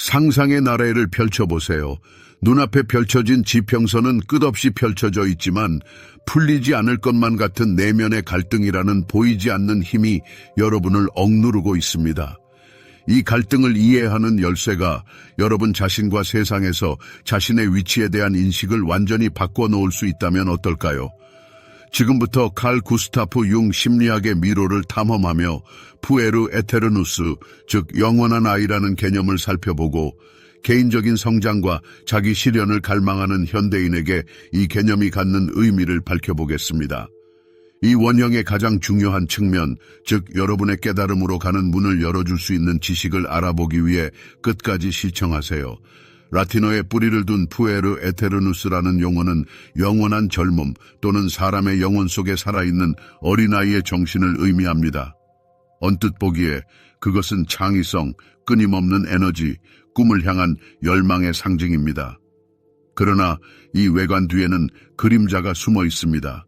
상상의 나래를 펼쳐보세요. 눈앞에 펼쳐진 지평선은 끝없이 펼쳐져 있지만 풀리지 않을 것만 같은 내면의 갈등이라는 보이지 않는 힘이 여러분을 억누르고 있습니다. 이 갈등을 이해하는 열쇠가 여러분 자신과 세상에서 자신의 위치에 대한 인식을 완전히 바꿔놓을 수 있다면 어떨까요? 지금부터 칼 구스타프 융 심리학의 미로를 탐험하며 푸에르 에테르누스, 즉 영원한 아이라는 개념을 살펴보고 개인적인 성장과 자기 실현을 갈망하는 현대인에게 이 개념이 갖는 의미를 밝혀보겠습니다. 이 원형의 가장 중요한 측면, 즉 여러분의 깨달음으로 가는 문을 열어줄 수 있는 지식을 알아보기 위해 끝까지 시청하세요. 라틴어에 뿌리를 둔 푸에르 에테르누스라는 용어는 영원한 젊음 또는 사람의 영혼 속에 살아있는 어린아이의 정신을 의미합니다. 언뜻 보기에 그것은 창의성, 끊임없는 에너지, 꿈을 향한 열망의 상징입니다. 그러나 이 외관 뒤에는 그림자가 숨어 있습니다.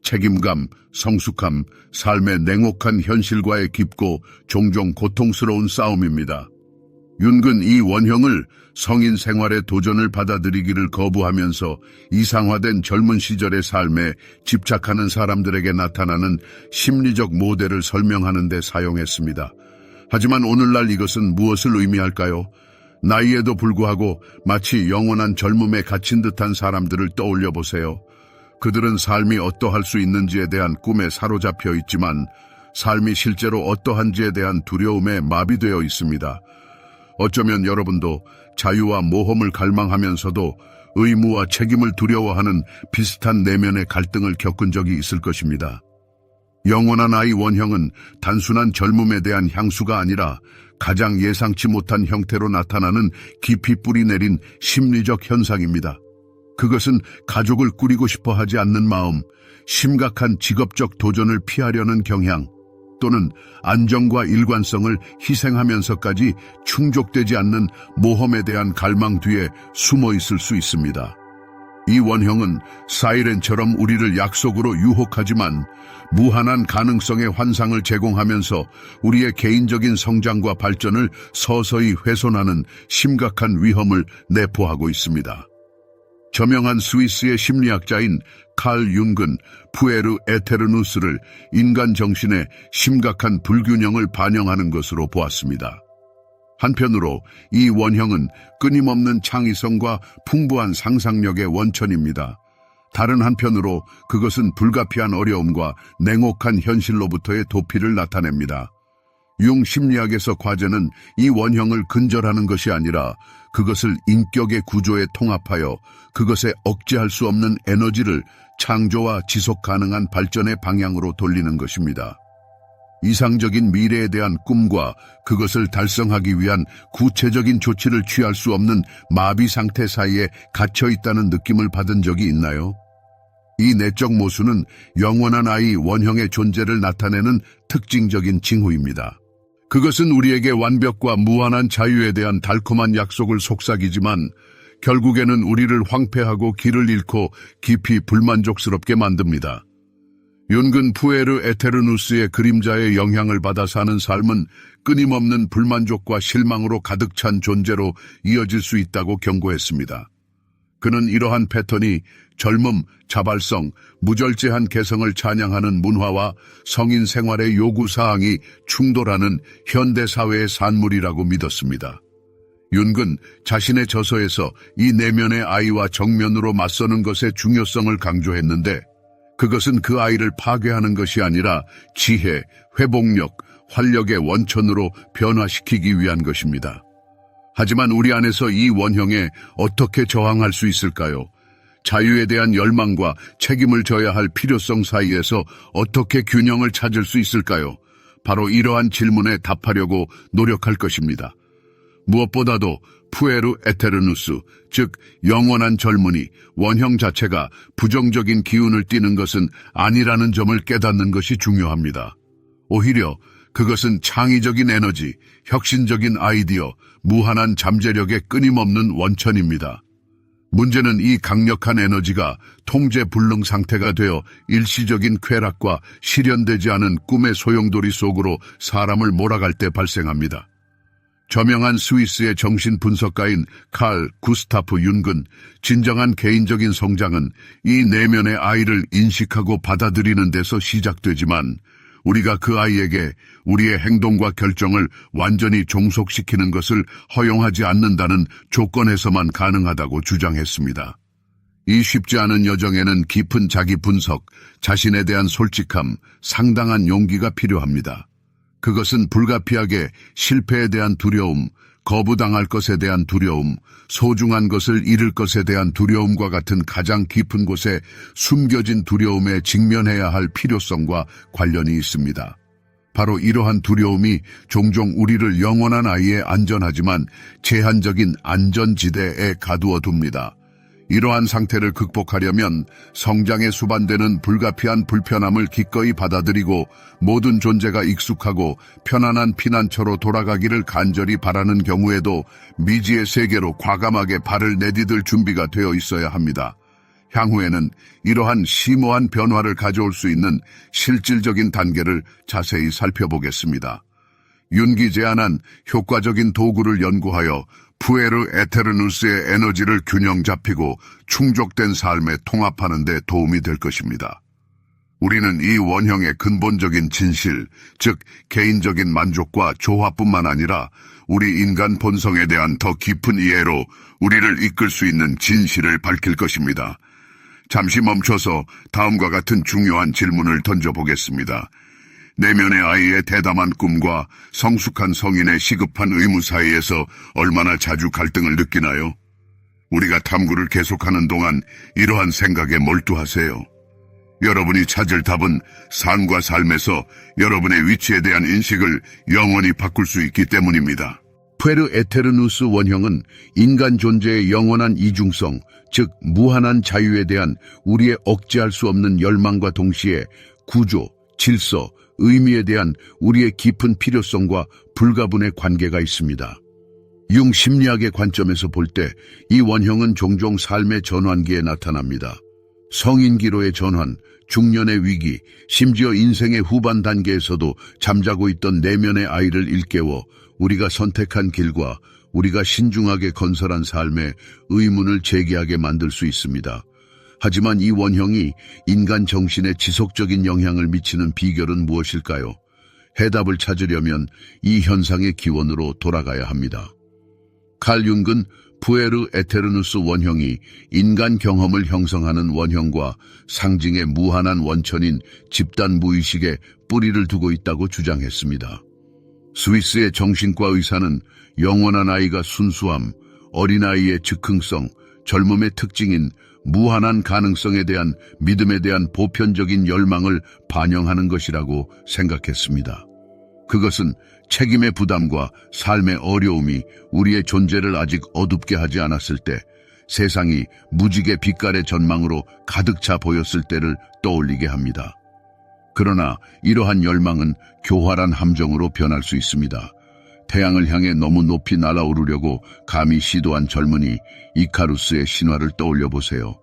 책임감, 성숙함, 삶의 냉혹한 현실과의 깊고 종종 고통스러운 싸움입니다. 윤근 이 원형을 성인 생활의 도전을 받아들이기를 거부하면서 이상화된 젊은 시절의 삶에 집착하는 사람들에게 나타나는 심리적 모델을 설명하는 데 사용했습니다. 하지만 오늘날 이것은 무엇을 의미할까요? 나이에도 불구하고 마치 영원한 젊음에 갇힌 듯한 사람들을 떠올려 보세요. 그들은 삶이 어떠할 수 있는지에 대한 꿈에 사로잡혀 있지만 삶이 실제로 어떠한지에 대한 두려움에 마비되어 있습니다. 어쩌면 여러분도 자유와 모험을 갈망하면서도 의무와 책임을 두려워하는 비슷한 내면의 갈등을 겪은 적이 있을 것입니다. 영원한 아이 원형은 단순한 젊음에 대한 향수가 아니라 가장 예상치 못한 형태로 나타나는 깊이 뿌리 내린 심리적 현상입니다. 그것은 가족을 꾸리고 싶어 하지 않는 마음, 심각한 직업적 도전을 피하려는 경향, 또는 안정과 일관성을 희생하면서까지 충족되지 않는 모험에 대한 갈망 뒤에 숨어 있을 수 있습니다. 이 원형은 사이렌처럼 우리를 약속으로 유혹하지만 무한한 가능성의 환상을 제공하면서 우리의 개인적인 성장과 발전을 서서히 훼손하는 심각한 위험을 내포하고 있습니다. 저명한 스위스의 심리학자인 칼 융근 푸에르 에테르누스를 인간 정신의 심각한 불균형을 반영하는 것으로 보았습니다. 한편으로 이 원형은 끊임없는 창의성과 풍부한 상상력의 원천입니다. 다른 한편으로 그것은 불가피한 어려움과 냉혹한 현실로부터의 도피를 나타냅니다. 융 심리학에서 과제는 이 원형을 근절하는 것이 아니라 그것을 인격의 구조에 통합하여 그것에 억제할 수 없는 에너지를 창조와 지속 가능한 발전의 방향으로 돌리는 것입니다. 이상적인 미래에 대한 꿈과 그것을 달성하기 위한 구체적인 조치를 취할 수 없는 마비 상태 사이에 갇혀 있다는 느낌을 받은 적이 있나요? 이 내적 모순은 영원한 아이 원형의 존재를 나타내는 특징적인 징후입니다. 그것은 우리에게 완벽과 무한한 자유에 대한 달콤한 약속을 속삭이지만 결국에는 우리를 황폐하고 길을 잃고 깊이 불만족스럽게 만듭니다. 윤근 푸에르 에테르누스의 그림자의 영향을 받아 사는 삶은 끊임없는 불만족과 실망으로 가득 찬 존재로 이어질 수 있다고 경고했습니다. 그는 이러한 패턴이 젊음, 자발성, 무절제한 개성을 찬양하는 문화와 성인 생활의 요구사항이 충돌하는 현대사회의 산물이라고 믿었습니다. 윤근 자신의 저서에서 이 내면의 아이와 정면으로 맞서는 것의 중요성을 강조했는데 그것은 그 아이를 파괴하는 것이 아니라 지혜, 회복력, 활력의 원천으로 변화시키기 위한 것입니다. 하지만 우리 안에서 이 원형에 어떻게 저항할 수 있을까요? 자유에 대한 열망과 책임을 져야 할 필요성 사이에서 어떻게 균형을 찾을 수 있을까요? 바로 이러한 질문에 답하려고 노력할 것입니다. 무엇보다도 푸에르 에테르누스, 즉 영원한 젊은이, 원형 자체가 부정적인 기운을 띠는 것은 아니라는 점을 깨닫는 것이 중요합니다. 오히려 그것은 창의적인 에너지, 혁신적인 아이디어, 무한한 잠재력의 끊임없는 원천입니다. 문제는 이 강력한 에너지가 통제불능 상태가 되어 일시적인 쾌락과 실현되지 않은 꿈의 소용돌이 속으로 사람을 몰아갈 때 발생합니다. 저명한 스위스의 정신분석가인 칼 구스타프 융은 진정한 개인적인 성장은 이 내면의 아이를 인식하고 받아들이는 데서 시작되지만 우리가 그 아이에게 우리의 행동과 결정을 완전히 종속시키는 것을 허용하지 않는다는 조건에서만 가능하다고 주장했습니다. 이 쉽지 않은 여정에는 깊은 자기 분석, 자신에 대한 솔직함, 상당한 용기가 필요합니다. 그것은 불가피하게 실패에 대한 두려움, 거부당할 것에 대한 두려움, 소중한 것을 잃을 것에 대한 두려움과 같은 가장 깊은 곳에 숨겨진 두려움에 직면해야 할 필요성과 관련이 있습니다. 바로 이러한 두려움이 종종 우리를 영원한 아이의 안전하지만 제한적인 안전지대에 가두어 둡니다. 이러한 상태를 극복하려면 성장에 수반되는 불가피한 불편함을 기꺼이 받아들이고 모든 존재가 익숙하고 편안한 피난처로 돌아가기를 간절히 바라는 경우에도 미지의 세계로 과감하게 발을 내디딜 준비가 되어 있어야 합니다. 향후에는 이러한 심오한 변화를 가져올 수 있는 실질적인 단계를 자세히 살펴보겠습니다. 융이 제안한 효과적인 도구를 연구하여 푸에르 에테르누스의 에너지를 균형 잡히고 충족된 삶에 통합하는 데 도움이 될 것입니다. 우리는 이 원형의 근본적인 진실, 즉 개인적인 만족과 조화뿐만 아니라 우리 인간 본성에 대한 더 깊은 이해로 우리를 이끌 수 있는 진실을 밝힐 것입니다. 잠시 멈춰서 다음과 같은 중요한 질문을 던져보겠습니다. 내면의 아이의 대담한 꿈과 성숙한 성인의 시급한 의무 사이에서 얼마나 자주 갈등을 느끼나요? 우리가 탐구를 계속하는 동안 이러한 생각에 몰두하세요. 여러분이 찾을 답은 삶과 삶에서 여러분의 위치에 대한 인식을 영원히 바꿀 수 있기 때문입니다. 푸에르 에테르누스 원형은 인간 존재의 영원한 이중성, 즉 무한한 자유에 대한 우리의 억제할 수 없는 열망과 동시에 구조, 질서, 의미에 대한 우리의 깊은 필요성과 불가분의 관계가 있습니다. 융 심리학의 관점에서 볼 때 이 원형은 종종 삶의 전환기에 나타납니다. 성인기로의 전환, 중년의 위기, 심지어 인생의 후반 단계에서도 잠자고 있던 내면의 아이를 일깨워 우리가 선택한 길과 우리가 신중하게 건설한 삶에 의문을 제기하게 만들 수 있습니다. 하지만 이 원형이 인간 정신에 지속적인 영향을 미치는 비결은 무엇일까요? 해답을 찾으려면 이 현상의 기원으로 돌아가야 합니다. 칼 융은 푸에르 에테르누스 원형이 인간 경험을 형성하는 원형과 상징의 무한한 원천인 집단 무의식에 뿌리를 두고 있다고 주장했습니다. 스위스의 정신과 의사는 영원한 아이가 순수함, 어린아이의 즉흥성, 젊음의 특징인 무한한 가능성에 대한 믿음에 대한 보편적인 열망을 반영하는 것이라고 생각했습니다. 그것은 책임의 부담과 삶의 어려움이 우리의 존재를 아직 어둡게 하지 않았을 때, 세상이 무지개 빛깔의 전망으로 가득 차 보였을 때를 떠올리게 합니다. 그러나 이러한 열망은 교활한 함정으로 변할 수 있습니다. 태양을 향해 너무 높이 날아오르려고 감히 시도한 젊은이 이카루스의 신화를 떠올려 보세요.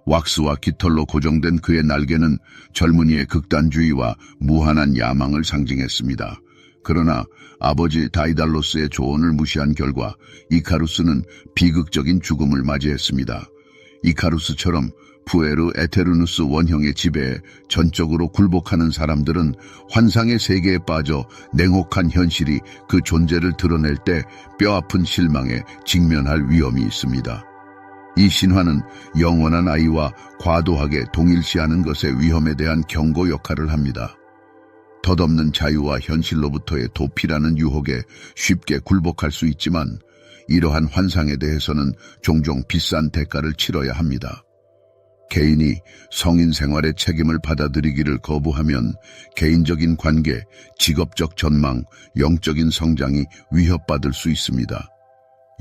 왁스와 깃털로 고정된 그의 날개는 젊은이의 극단주의와 무한한 야망을 상징했습니다. 그러나 아버지 다이달로스의 조언을 무시한 결과 이카루스는 비극적인 죽음을 맞이했습니다. 이카루스처럼 푸에르 에테르누스 원형의 지배에 전적으로 굴복하는 사람들은 환상의 세계에 빠져 냉혹한 현실이 그 존재를 드러낼 때 뼈아픈 실망에 직면할 위험이 있습니다. 이 신화는 영원한 아이와 과도하게 동일시하는 것의 위험에 대한 경고 역할을 합니다. 덧없는 자유와 현실로부터의 도피라는 유혹에 쉽게 굴복할 수 있지만 이러한 환상에 대해서는 종종 비싼 대가를 치러야 합니다. 개인이 성인 생활의 책임을 받아들이기를 거부하면 개인적인 관계, 직업적 전망, 영적인 성장이 위협받을 수 있습니다.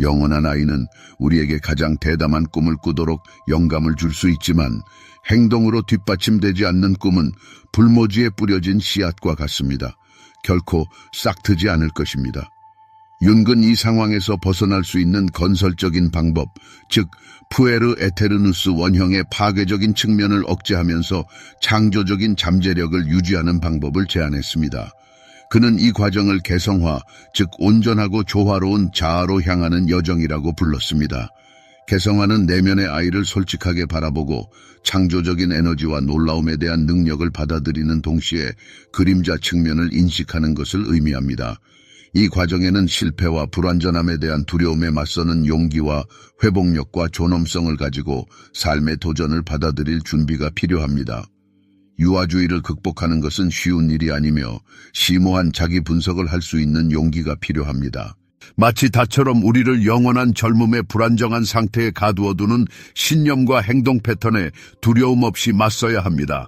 영원한 아이는 우리에게 가장 대담한 꿈을 꾸도록 영감을 줄 수 있지만 행동으로 뒷받침되지 않는 꿈은 불모지에 뿌려진 씨앗과 같습니다. 결코 싹트지 않을 것입니다. 융은 이 상황에서 벗어날 수 있는 건설적인 방법, 즉 푸에르 에테르누스 원형의 파괴적인 측면을 억제하면서 창조적인 잠재력을 유지하는 방법을 제안했습니다. 그는 이 과정을 개성화, 즉 온전하고 조화로운 자아로 향하는 여정이라고 불렀습니다. 개성화는 내면의 아이를 솔직하게 바라보고 창조적인 에너지와 놀라움에 대한 능력을 받아들이는 동시에 그림자 측면을 인식하는 것을 의미합니다. 이 과정에는 실패와 불완전함에 대한 두려움에 맞서는 용기와 회복력과 존엄성을 가지고 삶의 도전을 받아들일 준비가 필요합니다. 유아주의를 극복하는 것은 쉬운 일이 아니며 심오한 자기 분석을 할 수 있는 용기가 필요합니다. 마치 닷처럼 우리를 영원한 젊음의 불안정한 상태에 가두어두는 신념과 행동 패턴에 두려움 없이 맞서야 합니다.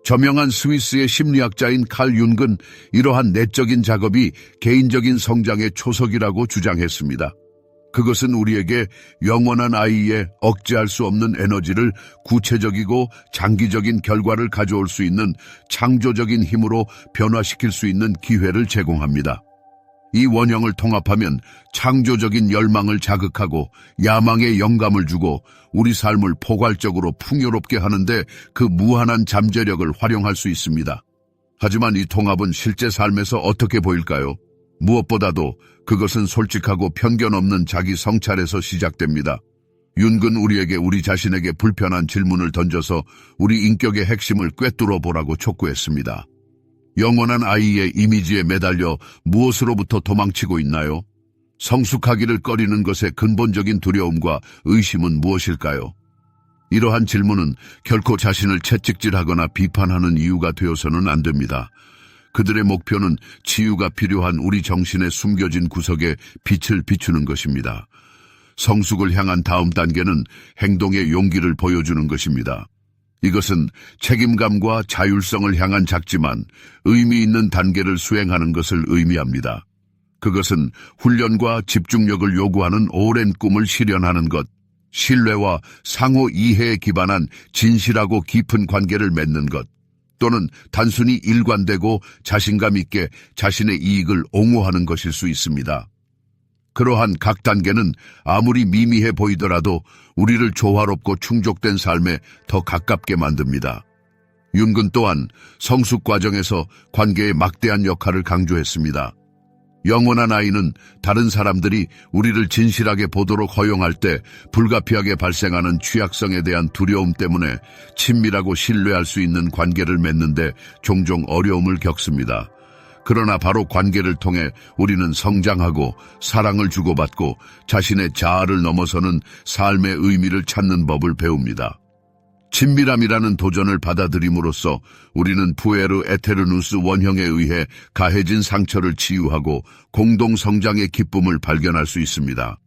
저명한 스위스의 심리학자인 칼 융은 이러한 내적인 작업이 개인적인 성장의 초석이라고 주장했습니다. 그것은 우리에게 영원한 아이의 억제할 수 없는 에너지를 구체적이고 장기적인 결과를 가져올 수 있는 창조적인 힘으로 변화시킬 수 있는 기회를 제공합니다. 이 원형을 통합하면 창조적인 열망을 자극하고 야망의 영감을 주고 우리 삶을 포괄적으로 풍요롭게 하는데 그 무한한 잠재력을 활용할 수 있습니다. 하지만 이 통합은 실제 삶에서 어떻게 보일까요? 무엇보다도 그것은 솔직하고 편견 없는 자기 성찰에서 시작됩니다. 융은 우리에게 우리 자신에게 불편한 질문을 던져서 우리 인격의 핵심을 꿰뚫어 보라고 촉구했습니다. 영원한 아이의 이미지에 매달려 무엇으로부터 도망치고 있나요? 성숙하기를 꺼리는 것의 근본적인 두려움과 의심은 무엇일까요? 이러한 질문은 결코 자신을 채찍질하거나 비판하는 이유가 되어서는 안 됩니다. 그들의 목표는 치유가 필요한 우리 정신의 숨겨진 구석에 빛을 비추는 것입니다. 성숙을 향한 다음 단계는 행동의 용기를 보여주는 것입니다. 이것은 책임감과 자율성을 향한 작지만 의미 있는 단계를 수행하는 것을 의미합니다. 그것은 훈련과 집중력을 요구하는 오랜 꿈을 실현하는 것, 신뢰와 상호 이해에 기반한 진실하고 깊은 관계를 맺는 것, 또는 단순히 일관되고 자신감 있게 자신의 이익을 옹호하는 것일 수 있습니다. 그러한 각 단계는 아무리 미미해 보이더라도 우리를 조화롭고 충족된 삶에 더 가깝게 만듭니다. 융은 또한 성숙 과정에서 관계의 막대한 역할을 강조했습니다. 영원한 아이는 다른 사람들이 우리를 진실하게 보도록 허용할 때 불가피하게 발생하는 취약성에 대한 두려움 때문에 친밀하고 신뢰할 수 있는 관계를 맺는데 종종 어려움을 겪습니다. 그러나 바로 관계를 통해 우리는 성장하고 사랑을 주고받고 자신의 자아를 넘어서는 삶의 의미를 찾는 법을 배웁니다. 친밀함이라는 도전을 받아들임으로써 우리는 푸에르 에테르누스 원형에 의해 가해진 상처를 치유하고 공동 성장의 기쁨을 발견할 수 있습니다.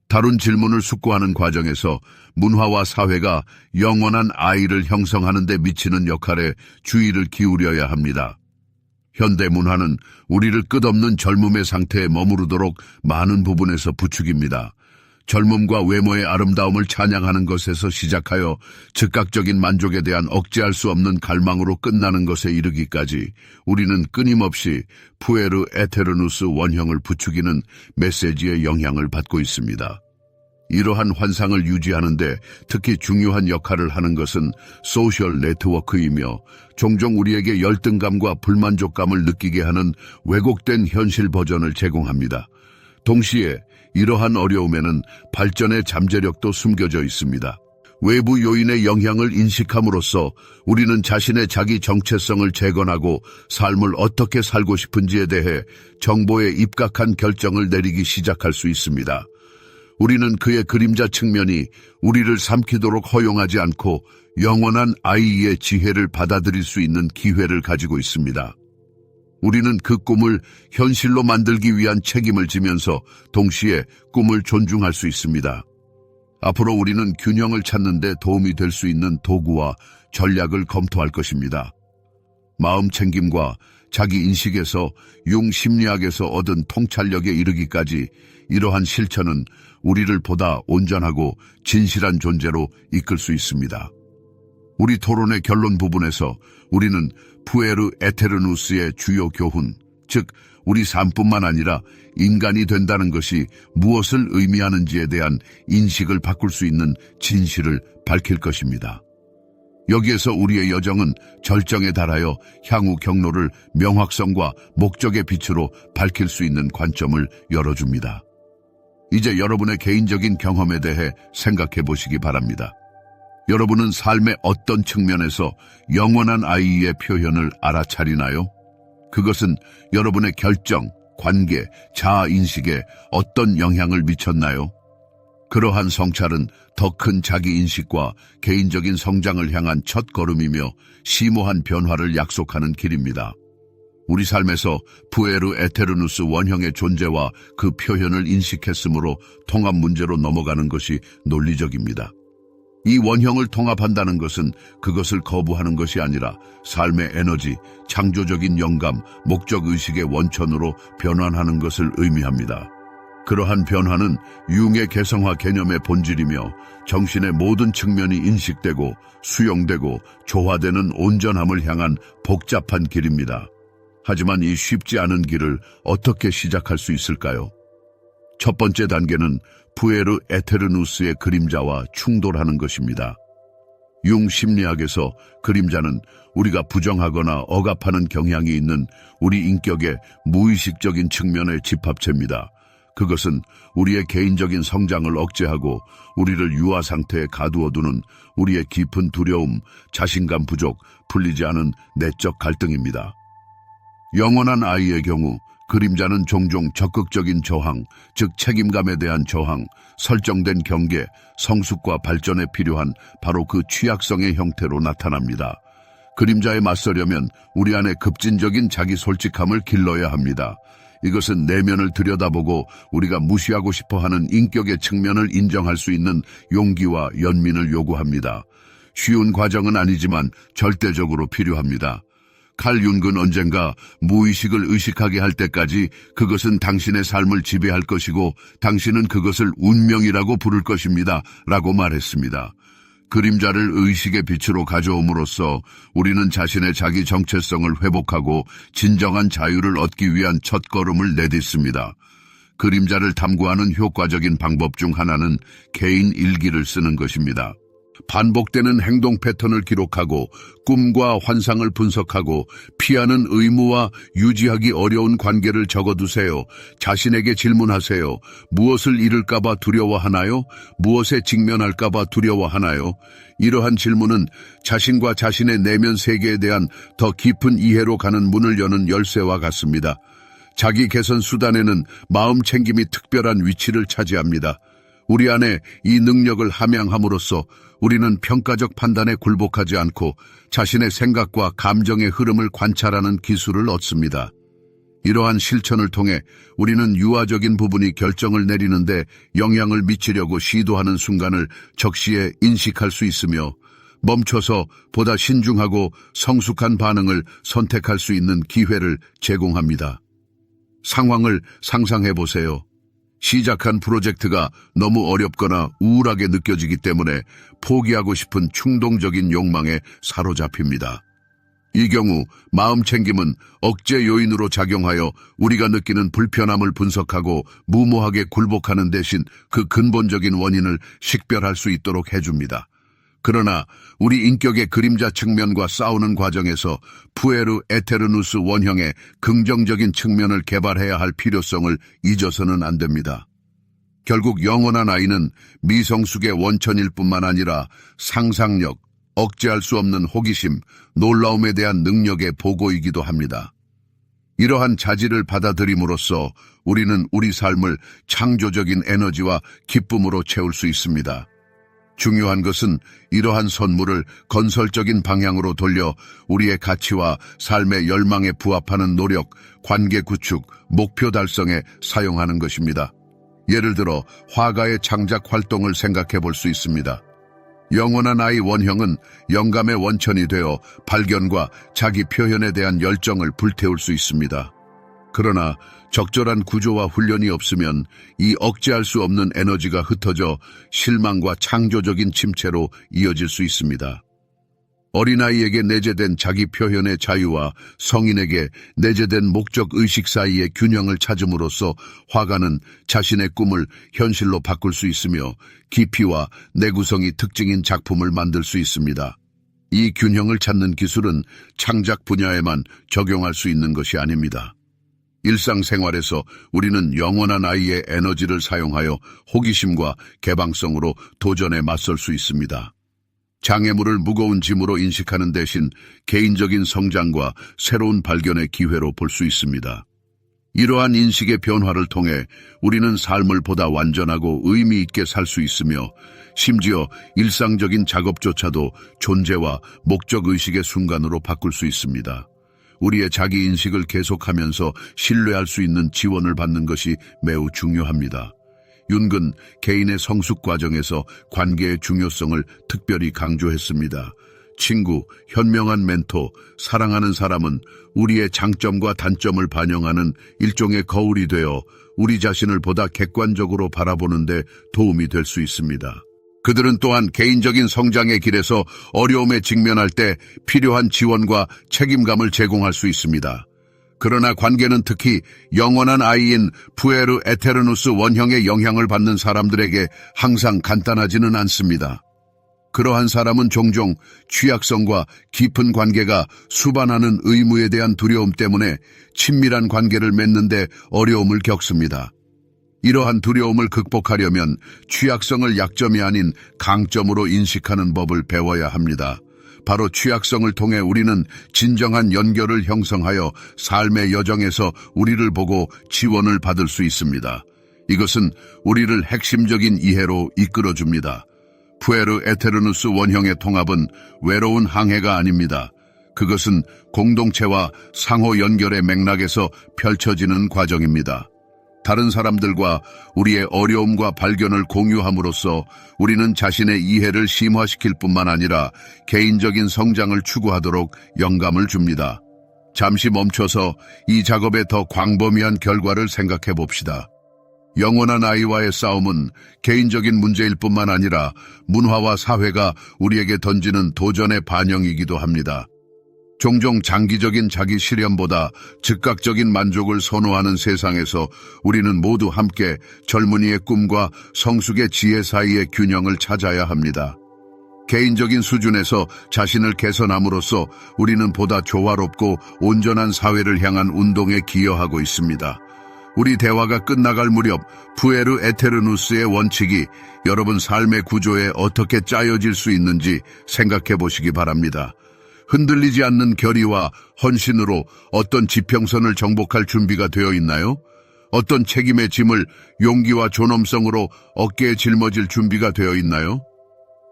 다룬 질문을 숙고하는 과정에서 문화와 사회가 영원한 아이를 형성하는 데 미치는 역할에 주의를 기울여야 합니다. 현대 문화는 우리를 끝없는 젊음의 상태에 머무르도록 많은 부분에서 부추깁니다. 젊음과 외모의 아름다움을 찬양하는 것에서 시작하여 즉각적인 만족에 대한 억제할 수 없는 갈망으로 끝나는 것에 이르기까지 우리는 끊임없이 푸에르 에테르누스 원형을 부추기는 메시지의 영향을 받고 있습니다. 이러한 환상을 유지하는데 특히 중요한 역할을 하는 것은 소셜 네트워크이며 종종 우리에게 열등감과 불만족감을 느끼게 하는 왜곡된 현실 버전을 제공합니다. 동시에 이러한 어려움에는 발전의 잠재력도 숨겨져 있습니다. 외부 요인의 영향을 인식함으로써 우리는 자신의 자기 정체성을 재건하고 삶을 어떻게 살고 싶은지에 대해 정보에 입각한 결정을 내리기 시작할 수 있습니다. 우리는 그의 그림자 측면이 우리를 삼키도록 허용하지 않고 영원한 아이의 지혜를 받아들일 수 있는 기회를 가지고 있습니다. 우리는 그 꿈을 현실로 만들기 위한 책임을 지면서 동시에 꿈을 존중할 수 있습니다. 앞으로 우리는 균형을 찾는 데 도움이 될 수 있는 도구와 전략을 검토할 것입니다. 마음 챙김과 자기 인식에서 융 심리학에서 얻은 통찰력에 이르기까지 이러한 실천은 우리를 보다 온전하고 진실한 존재로 이끌 수 있습니다. 우리 토론의 결론 부분에서 우리는 푸에르 에테르누스의 주요 교훈, 즉 우리 삶뿐만 아니라 인간이 된다는 것이 무엇을 의미하는지에 대한 인식을 바꿀 수 있는 진실을 밝힐 것입니다. 여기에서 우리의 여정은 절정에 달하여 향후 경로를 명확성과 목적의 빛으로 밝힐 수 있는 관점을 열어줍니다. 이제 여러분의 개인적인 경험에 대해 생각해 보시기 바랍니다. 여러분은 삶의 어떤 측면에서 영원한 아이의 표현을 알아차리나요? 그것은 여러분의 결정, 관계, 자아인식에 어떤 영향을 미쳤나요? 그러한 성찰은 더 큰 자기인식과 개인적인 성장을 향한 첫걸음이며 심오한 변화를 약속하는 길입니다. 우리 삶에서 푸에르 에테르누스 원형의 존재와 그 표현을 인식했으므로 통합 문제로 넘어가는 것이 논리적입니다. 이 원형을 통합한다는 것은 그것을 거부하는 것이 아니라 삶의 에너지, 창조적인 영감, 목적의식의 원천으로 변환하는 것을 의미합니다. 그러한 변화는 융의 개성화 개념의 본질이며 정신의 모든 측면이 인식되고 수용되고 조화되는 온전함을 향한 복잡한 길입니다. 하지만 이 쉽지 않은 길을 어떻게 시작할 수 있을까요? 첫 번째 단계는 푸에르 에테르누스의 그림자와 충돌하는 것입니다. 융 심리학에서 그림자는 우리가 부정하거나 억압하는 경향이 있는 우리 인격의 무의식적인 측면의 집합체입니다. 그것은 우리의 개인적인 성장을 억제하고 우리를 유아 상태에 가두어두는 우리의 깊은 두려움, 자신감 부족, 풀리지 않은 내적 갈등입니다. 영원한 아이의 경우 그림자는 종종 적극적인 저항, 즉 책임감에 대한 저항, 설정된 경계, 성숙과 발전에 필요한 바로 그 취약성의 형태로 나타납니다. 그림자에 맞서려면 우리 안에 급진적인 자기 솔직함을 길러야 합니다. 이것은 내면을 들여다보고 우리가 무시하고 싶어하는 인격의 측면을 인정할 수 있는 용기와 연민을 요구합니다. 쉬운 과정은 아니지만 절대적으로 필요합니다. 칼 융은 언젠가 무의식을 의식하게 할 때까지 그것은 당신의 삶을 지배할 것이고 당신은 그것을 운명이라고 부를 것입니다. 라고 말했습니다. 그림자를 의식의 빛으로 가져옴으로써 우리는 자신의 자기 정체성을 회복하고 진정한 자유를 얻기 위한 첫걸음을 내딛습니다. 그림자를 탐구하는 효과적인 방법 중 하나는 개인 일기를 쓰는 것입니다. 반복되는 행동 패턴을 기록하고 꿈과 환상을 분석하고 피하는 의무와 유지하기 어려운 관계를 적어두세요. 자신에게 질문하세요. 무엇을 잃을까봐 두려워하나요? 무엇에 직면할까봐 두려워하나요? 이러한 질문은 자신과 자신의 내면 세계에 대한 더 깊은 이해로 가는 문을 여는 열쇠와 같습니다. 자기 개선 수단에는 마음 챙김이 특별한 위치를 차지합니다. 우리 안에 이 능력을 함양함으로써 우리는 평가적 판단에 굴복하지 않고 자신의 생각과 감정의 흐름을 관찰하는 기술을 얻습니다. 이러한 실천을 통해 우리는 유아적인 부분이 결정을 내리는데 영향을 미치려고 시도하는 순간을 적시에 인식할 수 있으며 멈춰서 보다 신중하고 성숙한 반응을 선택할 수 있는 기회를 제공합니다. 상황을 상상해 보세요. 시작한 프로젝트가 너무 어렵거나 우울하게 느껴지기 때문에 포기하고 싶은 충동적인 욕망에 사로잡힙니다. 이 경우 마음 챙김은 억제 요인으로 작용하여 우리가 느끼는 불편함을 분석하고 무모하게 굴복하는 대신 그 근본적인 원인을 식별할 수 있도록 해줍니다. 그러나 우리 인격의 그림자 측면과 싸우는 과정에서 푸에르 에테르누스 원형의 긍정적인 측면을 개발해야 할 필요성을 잊어서는 안 됩니다. 결국 영원한 아이는 미성숙의 원천일 뿐만 아니라 상상력, 억제할 수 없는 호기심, 놀라움에 대한 능력의 보고이기도 합니다. 이러한 자질을 받아들임으로써 우리는 우리 삶을 창조적인 에너지와 기쁨으로 채울 수 있습니다. 중요한 것은 이러한 선물을 건설적인 방향으로 돌려 우리의 가치와 삶의 열망에 부합하는 노력, 관계 구축, 목표 달성에 사용하는 것입니다. 예를 들어 화가의 창작 활동을 생각해 볼 수 있습니다. 영원한 아이 원형은 영감의 원천이 되어 발견과 자기 표현에 대한 열정을 불태울 수 있습니다. 그러나 적절한 구조와 훈련이 없으면 이 억제할 수 없는 에너지가 흩어져 실망과 창조적인 침체로 이어질 수 있습니다. 어린아이에게 내재된 자기 표현의 자유와 성인에게 내재된 목적의식 사이의 균형을 찾음으로써 화가는 자신의 꿈을 현실로 바꿀 수 있으며 깊이와 내구성이 특징인 작품을 만들 수 있습니다. 이 균형을 찾는 기술은 창작 분야에만 적용할 수 있는 것이 아닙니다. 일상생활에서 우리는 영원한 아이의 에너지를 사용하여 호기심과 개방성으로 도전에 맞설 수 있습니다. 장애물을 무거운 짐으로 인식하는 대신 개인적인 성장과 새로운 발견의 기회로 볼 수 있습니다. 이러한 인식의 변화를 통해 우리는 삶을 보다 완전하고 의미 있게 살 수 있으며 심지어 일상적인 작업조차도 존재와 목적의식의 순간으로 바꿀 수 있습니다. 우리의 자기인식을 계속하면서 신뢰할 수 있는 지원을 받는 것이 매우 중요합니다. 윤근 개인의 성숙 과정에서 관계의 중요성을 특별히 강조했습니다. 친구, 현명한 멘토, 사랑하는 사람은 우리의 장점과 단점을 반영하는 일종의 거울이 되어 우리 자신을 보다 객관적으로 바라보는 데 도움이 될 수 있습니다. 그들은 또한 개인적인 성장의 길에서 어려움에 직면할 때 필요한 지원과 책임감을 제공할 수 있습니다. 그러나 관계는 특히 영원한 아이인 푸에르 에테르누스 원형의 영향을 받는 사람들에게 항상 간단하지는 않습니다. 그러한 사람은 종종 취약성과 깊은 관계가 수반하는 의무에 대한 두려움 때문에 친밀한 관계를 맺는데 어려움을 겪습니다. 이러한 두려움을 극복하려면 취약성을 약점이 아닌 강점으로 인식하는 법을 배워야 합니다. 바로 취약성을 통해 우리는 진정한 연결을 형성하여 삶의 여정에서 우리를 보고 지원을 받을 수 있습니다. 이것은 우리를 핵심적인 이해로 이끌어줍니다. 푸에르 에테르누스 원형의 통합은 외로운 항해가 아닙니다. 그것은 공동체와 상호 연결의 맥락에서 펼쳐지는 과정입니다. 다른 사람들과 우리의 어려움과 발견을 공유함으로써 우리는 자신의 이해를 심화시킬 뿐만 아니라 개인적인 성장을 추구하도록 영감을 줍니다. 잠시 멈춰서 이 작업의 더 광범위한 결과를 생각해 봅시다. 영원한 아이와의 싸움은 개인적인 문제일 뿐만 아니라 문화와 사회가 우리에게 던지는 도전의 반영이기도 합니다. 종종 장기적인 자기 실현보다 즉각적인 만족을 선호하는 세상에서 우리는 모두 함께 젊은이의 꿈과 성숙의 지혜 사이의 균형을 찾아야 합니다. 개인적인 수준에서 자신을 개선함으로써 우리는 보다 조화롭고 온전한 사회를 향한 운동에 기여하고 있습니다. 우리 대화가 끝나갈 무렵 푸에르 에테르누스의 원칙이 여러분 삶의 구조에 어떻게 짜여질 수 있는지 생각해 보시기 바랍니다. 흔들리지 않는 결의와 헌신으로 어떤 지평선을 정복할 준비가 되어 있나요? 어떤 책임의 짐을 용기와 존엄성으로 어깨에 짊어질 준비가 되어 있나요?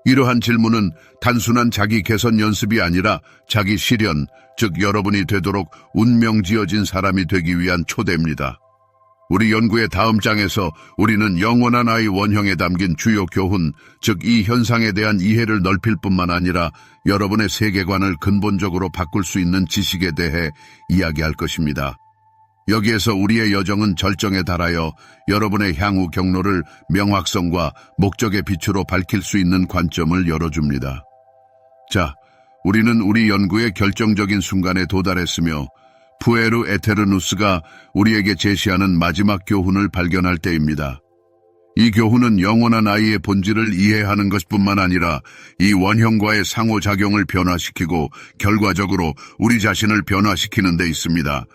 이러한 질문은 단순한 자기 개선 연습이 아니라 자기 실현, 즉 여러분이 되도록 운명지어진 사람이 되기 위한 초대입니다. 우리 연구의 다음 장에서 우리는 영원한 아이 원형에 담긴 주요 교훈, 즉 이 현상에 대한 이해를 넓힐 뿐만 아니라 여러분의 세계관을 근본적으로 바꿀 수 있는 지식에 대해 이야기할 것입니다. 여기에서 우리의 여정은 절정에 달하여 여러분의 향후 경로를 명확성과 목적의 빛으로 밝힐 수 있는 관점을 열어줍니다. 자, 우리는 우리 연구의 결정적인 순간에 도달했으며 푸에르 에테르누스가 우리에게 제시하는 마지막 교훈을 발견할 때입니다. 이 교훈은 영원한 아이의 본질을 이해하는 것뿐만 아니라 이 원형과의 상호작용을 변화시키고 결과적으로 우리 자신을 변화시키는 데 있습니다.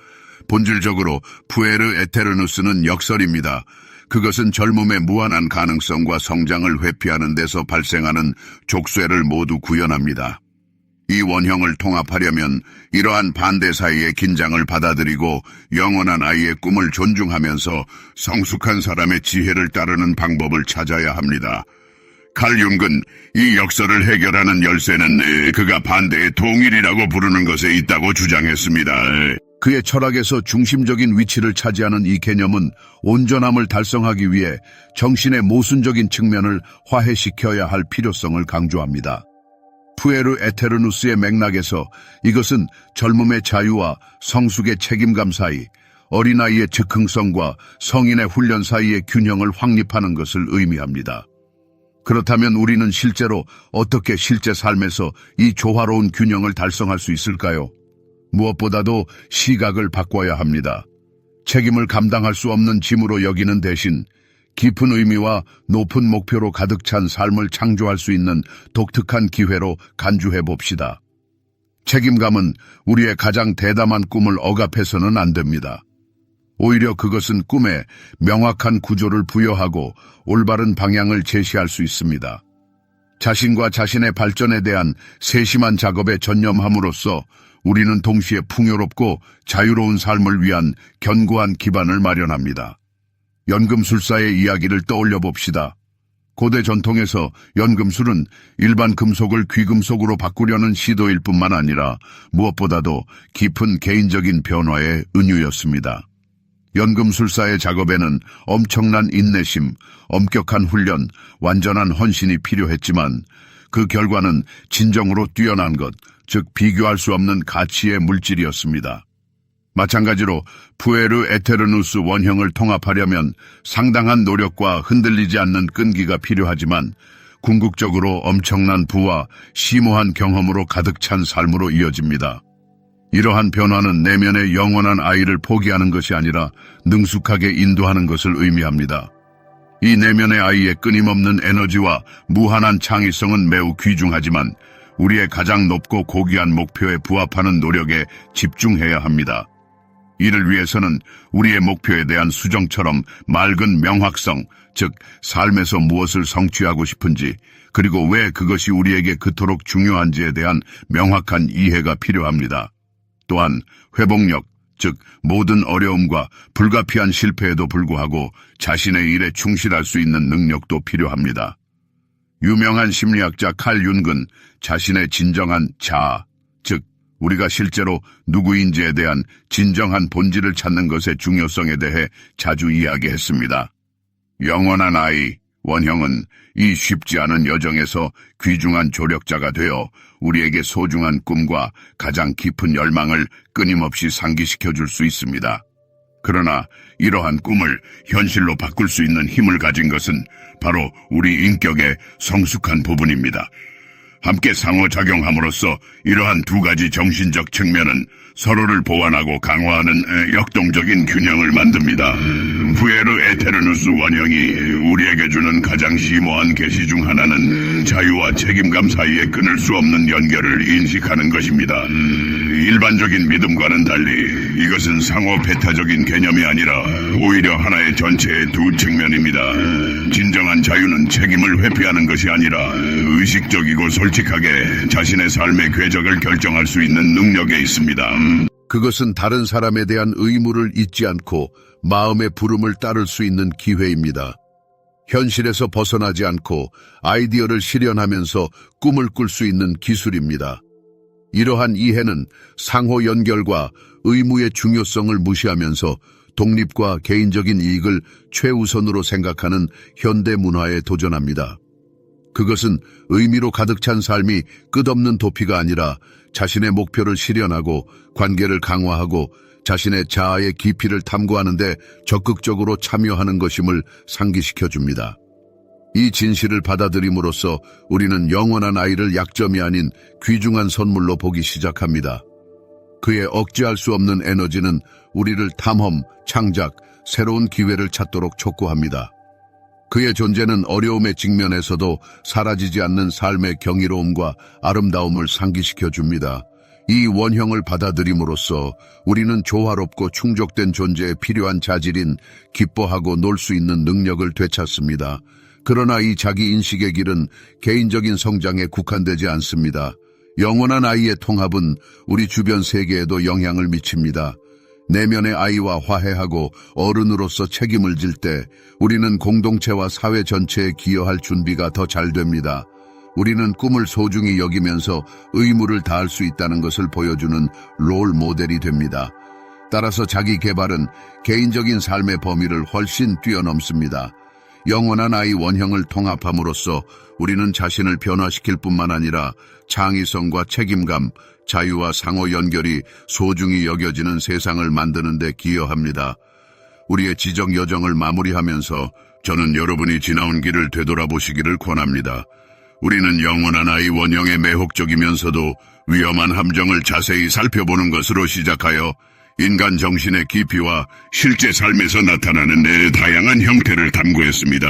본질적으로 푸에르 에테르누스는 역설입니다. 그것은 젊음의 무한한 가능성과 성장을 회피하는 데서 발생하는 족쇄를 모두 구현합니다. 이 원형을 통합하려면 이러한 반대 사이의 긴장을 받아들이고 영원한 아이의 꿈을 존중하면서 성숙한 사람의 지혜를 따르는 방법을 찾아야 합니다. 칼 융은 이 역설을 해결하는 열쇠는 그가 반대의 통일이라고 부르는 것에 있다고 주장했습니다. 그의 철학에서 중심적인 위치를 차지하는 이 개념은 온전함을 달성하기 위해 정신의 모순적인 측면을 화해시켜야 할 필요성을 강조합니다. 푸에르 에테르누스의 맥락에서 이것은 젊음의 자유와 성숙의 책임감 사이, 어린아이의 즉흥성과 성인의 훈련 사이의 균형을 확립하는 것을 의미합니다. 그렇다면 우리는 실제로 어떻게 실제 삶에서 이 조화로운 균형을 달성할 수 있을까요? 무엇보다도 시각을 바꿔야 합니다. 책임을 감당할 수 없는 짐으로 여기는 대신 깊은 의미와 높은 목표로 가득 찬 삶을 창조할 수 있는 독특한 기회로 간주해 봅시다. 책임감은 우리의 가장 대담한 꿈을 억압해서는 안 됩니다. 오히려 그것은 꿈에 명확한 구조를 부여하고 올바른 방향을 제시할 수 있습니다. 자신과 자신의 발전에 대한 세심한 작업에 전념함으로써 우리는 동시에 풍요롭고 자유로운 삶을 위한 견고한 기반을 마련합니다. 연금술사의 이야기를 떠올려 봅시다. 고대 전통에서 연금술은 일반 금속을 귀금속으로 바꾸려는 시도일 뿐만 아니라 무엇보다도 깊은 개인적인 변화의 은유였습니다. 연금술사의 작업에는 엄청난 인내심, 엄격한 훈련, 완전한 헌신이 필요했지만 그 결과는 진정으로 뛰어난 것, 즉 비교할 수 없는 가치의 물질이었습니다. 마찬가지로 푸에르 에테르누스 원형을 통합하려면 상당한 노력과 흔들리지 않는 끈기가 필요하지만 궁극적으로 엄청난 부와 심오한 경험으로 가득 찬 삶으로 이어집니다. 이러한 변화는 내면의 영원한 아이를 포기하는 것이 아니라 능숙하게 인도하는 것을 의미합니다. 이 내면의 아이의 끊임없는 에너지와 무한한 창의성은 매우 귀중하지만 우리의 가장 높고 고귀한 목표에 부합하는 노력에 집중해야 합니다. 이를 위해서는 우리의 목표에 대한 수정처럼 맑은 명확성, 즉 삶에서 무엇을 성취하고 싶은지, 그리고 왜 그것이 우리에게 그토록 중요한지에 대한 명확한 이해가 필요합니다. 또한 회복력, 즉 모든 어려움과 불가피한 실패에도 불구하고 자신의 일에 충실할 수 있는 능력도 필요합니다. 유명한 심리학자 칼 융은 자신의 진정한 자아, 즉 우리가 실제로 누구인지에 대한 진정한 본질을 찾는 것의 중요성에 대해 자주 이야기했습니다. 영원한 아이, 원형은 이 쉽지 않은 여정에서 귀중한 조력자가 되어 우리에게 소중한 꿈과 가장 깊은 열망을 끊임없이 상기시켜 줄 수 있습니다. 그러나 이러한 꿈을 현실로 바꿀 수 있는 힘을 가진 것은 바로 우리 인격의 성숙한 부분입니다. 함께 상호작용함으로써 이러한 두 가지 정신적 측면은 서로를 보완하고 강화하는 역동적인 균형을 만듭니다. 푸에르 에테르누스 원형이 우리에게 주는 가장 심오한 계시 중 하나는 자유와 책임감 사이에 끊을 수 없는 연결을 인식하는 것입니다. 일반적인 믿음과는 달리 이것은 상호 배타적인 개념이 아니라 오히려 하나의 전체의 두 측면입니다. 진정한 자유는 책임을 회피하는 것이 아니라 의식적이고 솔직하게 자신의 삶의 궤적을 결정할 수 있는 능력에 있습니다. 그것은 다른 사람에 대한 의무를 잊지 않고 마음의 부름을 따를 수 있는 기회입니다. 현실에서 벗어나지 않고 아이디어를 실현하면서 꿈을 꿀 수 있는 기술입니다. 이러한 이해는 상호 연결과 의무의 중요성을 무시하면서 독립과 개인적인 이익을 최우선으로 생각하는 현대 문화에 도전합니다. 그것은 의미로 가득 찬 삶이 끝없는 도피가 아니라 자신의 목표를 실현하고 관계를 강화하고 자신의 자아의 깊이를 탐구하는 데 적극적으로 참여하는 것임을 상기시켜 줍니다. 이 진실을 받아들임으로써 우리는 영원한 아이를 약점이 아닌 귀중한 선물로 보기 시작합니다. 그의 억제할 수 없는 에너지는 우리를 탐험, 창작, 새로운 기회를 찾도록 촉구합니다. 그의 존재는 어려움의 직면에서도 사라지지 않는 삶의 경이로움과 아름다움을 상기시켜 줍니다. 이 원형을 받아들임으로써 우리는 조화롭고 충족된 존재에 필요한 자질인 기뻐하고 놀 수 있는 능력을 되찾습니다. 그러나 이 자기 인식의 길은 개인적인 성장에 국한되지 않습니다. 영원한 아이의 통합은 우리 주변 세계에도 영향을 미칩니다. 내면의 아이와 화해하고 어른으로서 책임을 질 때 우리는 공동체와 사회 전체에 기여할 준비가 더 잘 됩니다. 우리는 꿈을 소중히 여기면서 의무를 다할 수 있다는 것을 보여주는 롤 모델이 됩니다. 따라서 자기 개발은 개인적인 삶의 범위를 훨씬 뛰어넘습니다. 영원한 아이 원형을 통합함으로써 우리는 자신을 변화시킬 뿐만 아니라 창의성과 책임감, 자유와 상호 연결이 소중히 여겨지는 세상을 만드는 데 기여합니다. 우리의 지적 여정을 마무리하면서 저는 여러분이 지나온 길을 되돌아보시기를 권합니다. 우리는 영원한 아이 원형에 매혹적이면서도 위험한 함정을 자세히 살펴보는 것으로 시작하여 인간 정신의 깊이와 실제 삶에서 나타나는 다양한 형태를 탐구했습니다.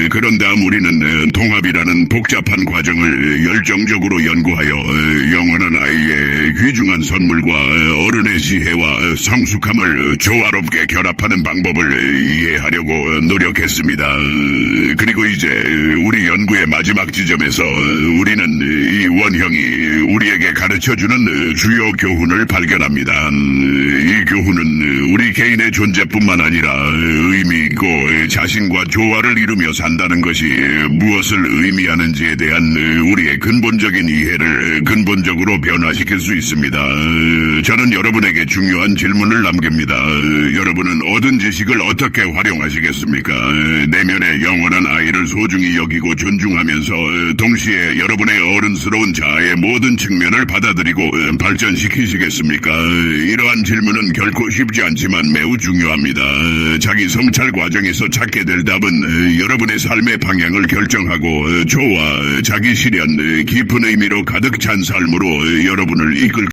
그런 다음 우리는 통합이라는 복잡한 과정을 열정적으로 연구하여 영원한 아이의 귀중한 선물과 어른의 지혜와 성숙함을 조화롭게 결합하는 방법을 이해하려고 노력했습니다. 그리고 이제 우리 연구의 마지막 지점에서 우리는 이 원형이 우리에게 가르쳐주는 주요 교훈을 발견합니다. 이 교훈은 우리 개인의 존재뿐만 아니라 의미 있고 자신과 조화를 이루며 산다는 것이 무엇을 의미하는지에 대한 우리의 근본적인 이해를 근본적으로 변화시킬 수 있습니다. 저는 여러분에게 중요한 질문을 남깁니다. 여러분은 얻은 지식을 어떻게 활용하시겠습니까? 내면의 영원한 아이를 소중히 여기고 존중하면서 동시에 여러분의 어른스러운 자아의 모든 측면을 받아들이고 발전시키시겠습니까? 이러한 질문은 결코 쉽지 않지만 매우 중요합니다. 자기 성찰 과정에서 찾게 될 답은 여러분의 삶의 방향을 결정하고 조화, 자기 실현, 깊은 의미로 가득 찬 삶으로 여러분을 이끌